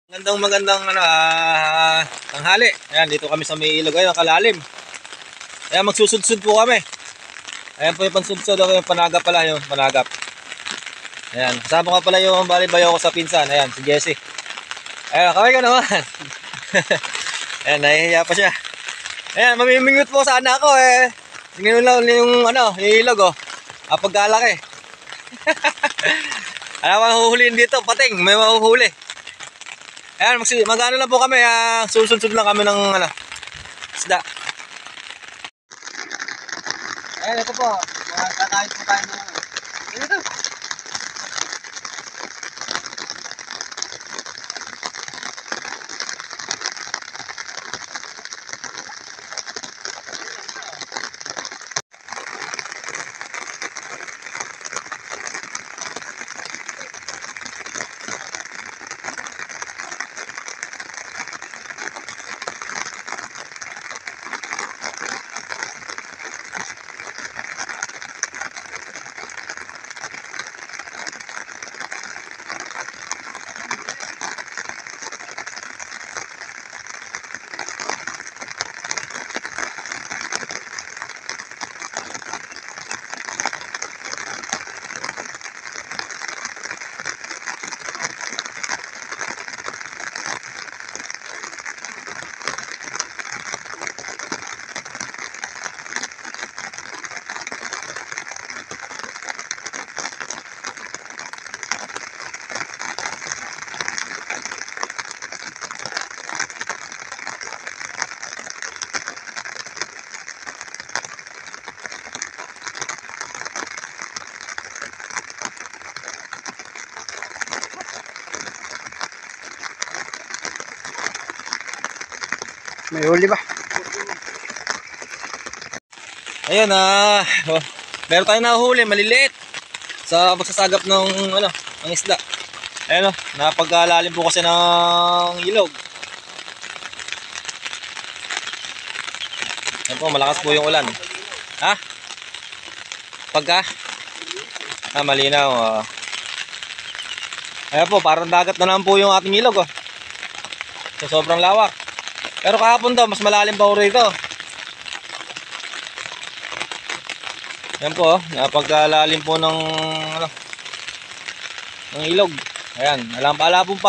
Magandang tanghali. Ayan, dito kami sa may ilog. Ayan, kalalim. Ayan, magsusudsud po kami. Ayan po yung pansudsud. Yung panagap pala, yung panagap. Ayan, kasama ka pala yung balibayo ko sa pinsan. Ayan, si Jessie. Ayan, kaway ka naman. Ayan, nahihiya pa siya. Ayan, mamimingot po sana ako eh. Tingnan lang yung yung ilog oh. Pagkalaki. Alam mo, mahuhuliin dito, pating, may mahuhuli. Ayan, mag-ano lang po kami, susunod lang kami ng isda. Ayan, ito po, kakain po tayo ng ito. May huli ba? Ayan meron tayong nahuli, maliliit. Sa pagsasagap ng ng isda. Ayan napagkalalim po kasi ng ilog. Ayan po, malakas po yung ulan. Pagka? Malinaw. Ayan po, parang dagat na naman po yung ating ilog So, sobrang lawak. Pero kahapon daw, mas malalim pa po rito. Yan po, napagkalalim po ng ilog. Ayan, ala pong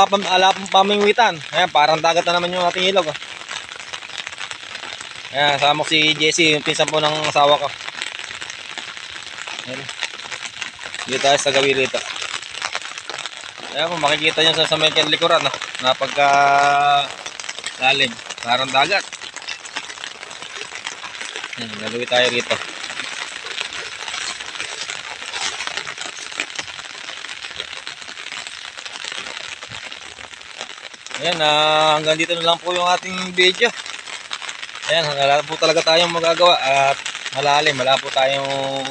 pamingwitan. Ayan, parang dagat na naman yung ating ilog. Ayan, sama ko si Jessie, yung pinsan po ng asawa ko. Ayan. Dito tayo sa gawi rito. Ayan po, makikita nyo sa may likuran. Napagkalalim. Parang dagat. Ayan, nagawi tayo rito. Ayan, hanggang dito na lang po yung ating video. Ayan, wala po talaga tayong magagawa at malalim, wala po tayong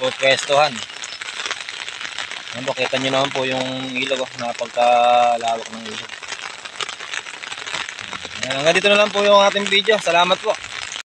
pupwestuhan. Ayan po, kita nyo naman po yung ilog, napagkalawak ng ilog. Ayan, hanggang dito na lang po yung ating video. Salamat po.